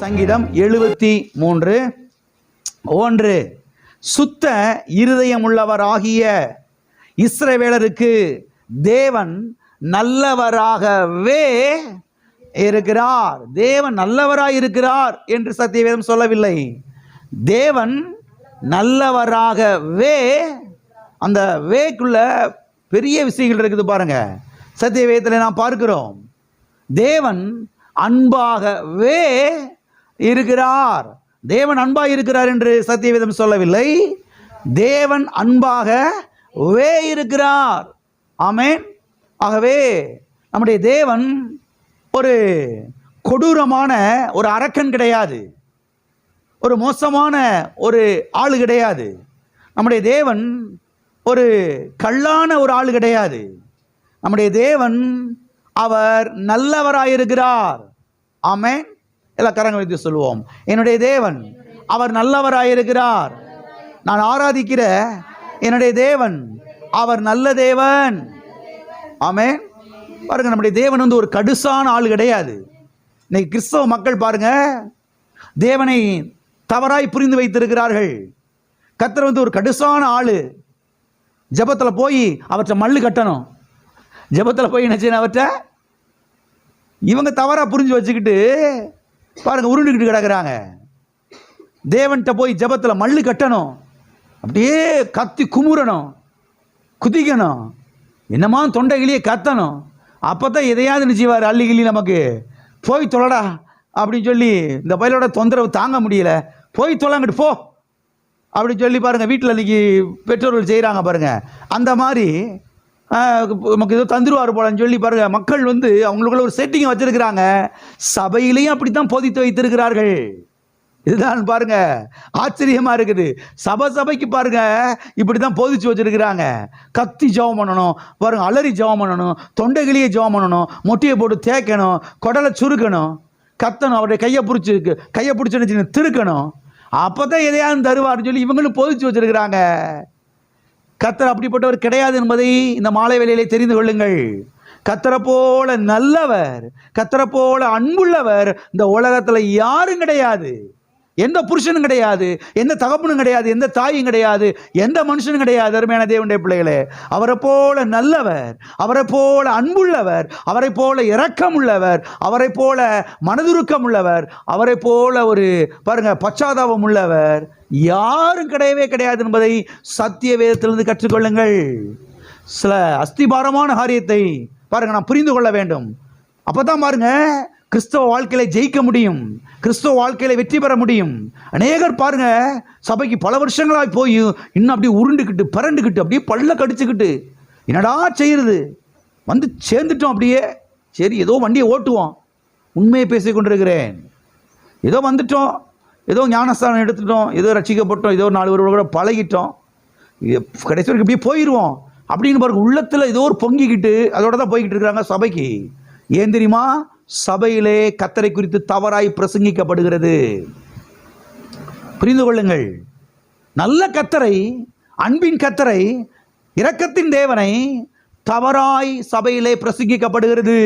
சங்கீதம் 73:1. சுத்த இருதயம் உள்ளவராகிய இஸ்ரவேலருக்கு தேவன் நல்லவராகவே இருக்கிறார். தேவன் நல்லவராய் இருக்கிறார் என்று சத்தியவேதம் சொல்லவில்லை. தேவன் நல்லவராகவே, அந்த வேக்குள்ள பெரிய விஷயங்கள் இருக்குது பாருங்க. சத்தியவேதத்தில் நாம் பார்க்கிறோம், தேவன் அன்பாகவே இருக்கிறார். தேவன் அன்பாக இருக்கிறார் என்று சத்தியவேதம் சொல்லவில்லை. தேவன் அன்பாகவே இருக்கிறார். ஆமென். ஆகவே நம்முடைய தேவன் ஒரு கொடூரமான ஒரு அரக்கன் கிடையாது, ஒரு மோசமான ஒரு ஆளு கிடையாது. நம்முடைய தேவன் ஒரு கள்ளான ஒரு ஆளு கிடையாது. நம்முடைய தேவன் அவர் நல்லவராயிருக்கிறார். ஆமென். எல்லா கரங்களை வைத்து சொல்லுவோம், என்னுடைய தேவன் அவர் நல்லவராயிருக்கிறார். நான் ஆராதிக்கிற என்னுடைய தேவன் அவர் நல்ல தேவன். ஆமென். பாருங்க, நம்முடைய தேவன் வந்து ஒரு கடுசான ஆள் கிடையாது. இன்னைக்கு கிறிஸ்தவ மக்கள் பாருங்க, தேவனை தவறாய் புரிந்து வைத்திருக்கிறார்கள். கர்த்தர் வந்து ஒரு கடுசான ஆளு. ஜெபத்தில் போய் அவற்றை மல்லு கட்டணும். ஜெபத்தில் போய் என்ன செய்யணும், அவற்றை இவங்க தவறா புரிஞ்சு வச்சுக்கிட்டு பாருங்க உருண்டுக்கிட்டு கிடக்குறாங்க. தேவன்கிட்ட போய் ஜெபத்தில் மல்லு கட்டணும், அப்படியே கத்தி குமுறணும், குதிக்கணும், என்னமா தொண்டைகளையே கத்தணும். அப்போ தான் எதையாவது நிச்சயவார் அள்ளி கிள்ளி நமக்கு போய் தொலைடா அப்படின்னு சொல்லி, இந்த பயிலோட தொந்தரவு தாங்க முடியல, போய் தொலைங்கிட்டு போ அப்படின்னு சொல்லி பாருங்க வீட்டில் இன்னைக்கு பெற்றோர்கள் செய்கிறாங்க பாருங்க. அந்த மாதிரி நமக்கு ஏதோ தந்துருவார் போலன்னு சொல்லி பாருங்க மக்கள் வந்து அவங்களுக்குள்ள ஒரு செட்டிங்கை வச்சிருக்கிறாங்க. சபையிலையும் அப்படித்தான் போதித்து வைத்திருக்கிறார்கள். இதுதான் பாருங்க ஆச்சரியமா இருக்குது. சபைக்கு பாருங்க இப்படிதான் போதிச்சு வச்சிருக்கிறாங்க. கத்தி ஜெபம் பண்ணணும் பாருங்க, அலறி ஜெபம் பண்ணணும், தொண்டைகளையே ஜெபம் பண்ணணும், மொட்டையை போட்டு தேய்க்கணும், குடலை சுருக்கணும், கத்தணும், அவருடைய கையை பிடிச்சு திருக்கணும், அப்பதான் எதையாவது தருவார்னு சொல்லி இவங்களும் போதிச்சு வச்சிருக்கிறாங்க. கர்த்தர் அப்படிப்பட்டவர் கிடையாது என்பதை இந்த மாலை வேளையிலே தெரிந்து கொள்ளுங்கள். கர்த்தரை போல நல்லவர், கர்த்தரை போல அன்புள்ளவர் இந்த உலகத்தில் யாரும் கிடையாது. எந்த புருஷனும் கிடையாது, எந்த தகப்பனும் கிடையாது, எந்த தாயும் கிடையாது, எந்த மனுஷனும் கிடையாது. அருமையான தேவனுடைய பிள்ளைகளே, அவரை போல நல்லவர், அவரை போல அன்புள்ளவர், அவரை போல இரக்கம் உள்ளவர், அவரை போல மனதுருக்கம் உள்ளவர், அவரை போல ஒரு பாருங்க பச்சாதாபம் உள்ளவர் யாரும் கிடையவே கிடையாது என்பதை சத்திய வேதத்திலிருந்து கற்றுக்கொள்ளுங்கள். சில அஸ்திபாரமான காரியத்தை பாருங்க நாம் புரிந்து கொள்ள வேண்டும். அப்பதான் பாருங்க கிறிஸ்தவ வாழ்க்கையில ஜெயிக்க முடியும், கிறிஸ்தவ வாழ்க்கையில வெற்றி பெற முடியும். அநேகர் பாருங்க சபைக்கு பல வருஷங்களாக போய் இன்னும் அப்படியே உருண்டுக்கிட்டு பரண்டுக்கிட்டு அப்படியே பல்ல கடிச்சுக்கிட்டு என்னடா செய்யுது, வந்து சேர்ந்துட்டோம் அப்படியே, சரி ஏதோ வண்டியை ஓட்டுவோம், உண்மையை பேசி கொண்டிருக்கிறேன், ஏதோ வந்துட்டோம், ஏதோ ஞானஸ்தானம் எடுத்துட்டோம், ஏதோ ரட்சிக்கப்பட்டோம், ஏதோ 4 பேரோட கூட பழகிட்டோம், கடைசி வரைக்கும் அப்படியே போயிடுவோம் அப்படின்னு பாருங்க உள்ளத்தில் ஏதோ ஒரு பொங்கிக்கிட்டு அதோட தான் போய்கிட்டு இருக்கிறாங்க சபைக்கு. ஏன் தெரியுமா? சபையிலே கர்த்தரை குறித்து தவறாய் பிரசங்கிக்கப்படுகிறது. புரிந்து கொள்ளுங்கள். நல்ல கர்த்தரை, அன்பின் கர்த்தரை, இரக்கத்தின் தேவனை தவறாய் சபையிலே பிரசங்கிக்கப்படுகிறது.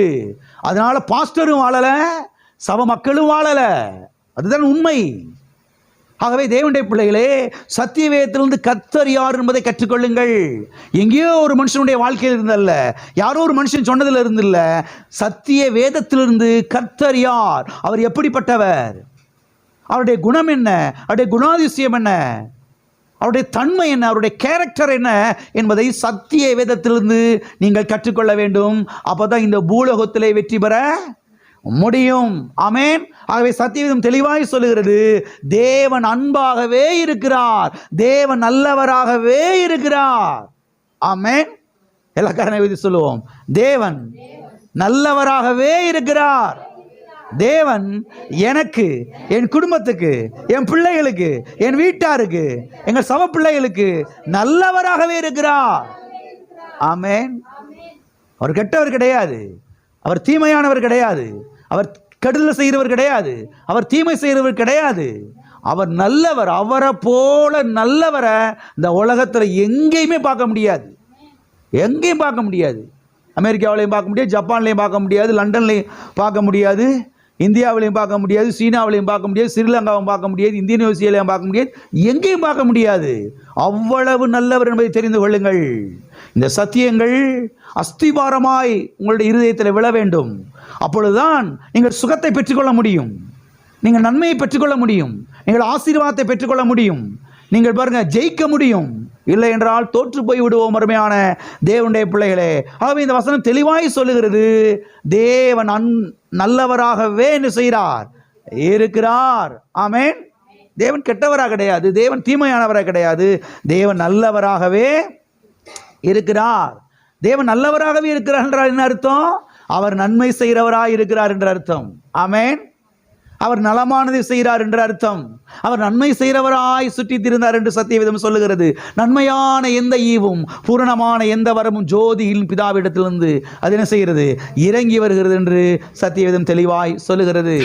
அதனால பாஸ்டரும் வாழல, சபை மக்களும் வாழல. அதுதான் உண்மை. ஆகவே தேவனுடைய பிள்ளைகளே, சத்திய வேதத்திலிருந்து கர்த்தர் யார் என்பதை கற்றுக்கொள்ளுங்கள். எங்கேயோ ஒரு மனுஷனுடைய வாழ்க்கையில் இருந்தல்ல, யாரோ ஒரு மனுஷன் சொன்னதில் இருந்தில்ல, சத்திய வேதத்திலிருந்து கர்த்தர் யார், அவர் எப்படிப்பட்டவர், அவருடைய குணம் என்ன, அவருடைய குணாதிசயம் என்ன, அவருடைய தன்மை என்ன, அவருடைய கேரக்டர் என்ன என்பதை சத்திய வேதத்திலிருந்து நீங்கள் கற்றுக்கொள்ள வேண்டும். அப்போதான் இந்த பூலோகத்திலே வெற்றி பெற முடியும். ஆமென். ஆகவே சத்தியவேதம் தெளிவாய் சொல்லுகிறது, தேவன் அன்பாகவே இருக்கிறார், தேவன் நல்லவராகவே இருக்கிறார். ஆமென். எல்லா காரணம் சொல்லுவோம், தேவன் நல்லவராகவே இருக்கிறார். தேவன் எனக்கு, என் குடும்பத்துக்கு, என் பிள்ளைகளுக்கு, என் வீட்டாருக்கு, எங்கள் சபை பிள்ளைகளுக்கு நல்லவராகவே இருக்கிறார். ஆமென். அவர் கெட்டவர் கிடையாது, அவர் தீமையானவர் கிடையாது, அவர் கெடுதல் செய்கிறவர் கிடையாது, அவர் தீமை செய்கிறவர் கிடையாது, அவர் நல்லவர். அவரை போல நல்லவரை இந்த உலகத்தில் எங்கேயுமே பார்க்க முடியாது, எங்கேயும் பார்க்க முடியாது. அமெரிக்காவிலையும் பார்க்க முடியாது, ஜப்பான்லையும் பார்க்க முடியாது, லண்டன்லையும் பார்க்க முடியாது, இந்தியாவிலையும் பார்க்க முடியாது, சீனாவிலையும் பார்க்க முடியாது, ஸ்ரீலங்காவும் பார்க்க முடியாது, இந்தோனேசியாவிலையும் பார்க்க முடியாது, எங்கேயும் பார்க்க முடியாது. அவ்வளவு நல்லவர் என்பதை தெரிந்து கொள்ளுங்கள். இந்த சத்தியங்கள் அஸ்திபாரமாய் உங்களுடைய இருதயத்தில் விழ வேண்டும். அப்பொழுதுதான் நீங்கள் சுகத்தை பெற்றுக்கொள்ள முடியும், நீங்கள் நன்மையை பெற்றுக்கொள்ள முடியும், நீங்கள் ஆசீர்வாதத்தை பெற்றுக்கொள்ள முடியும், நீங்கள் பாருங்க ஜெயிக்க முடியும். இல்லை என்றால் தோற்று போய் விடுவோம் அருமையான தேவனுடைய பிள்ளைகளே. ஆகவே இந்த வசனம் தெளிவாய் சொல்லுகிறது, தேவன் நல்லவராகவே என்ன செய்கிறார், இருக்கிறார். ஆமென். தேவன் கெட்டவராக கிடையாது, தேவன் தீமையானவராக கிடையாது, தேவன் நல்லவராகவே இருக்கிறார். தேவன் நல்லவராகவே இருக்கிறார் என்றால் என்ன அர்த்தம்? அவர் நன்மை செய்கிறவராய் இருக்கிறார் என்ற அர்த்தம். ஆமென். அவர் நலமானதை செய்கிறார் என்ற அர்த்தம். அவர் நன்மை செய்கிறவராய் சுற்றி திரிந்தார் என்று சத்தியவேதம் சொல்லுகிறது. நன்மையான எந்த ஈவும் பூரணமான எந்த வரமும் ஜோதியின் பிதாவிடத்திலிருந்து அது என்ன செய்கிறது, இறங்கி வருகிறது என்று சத்தியவேதம் தெளிவாய் சொல்லுகிறது.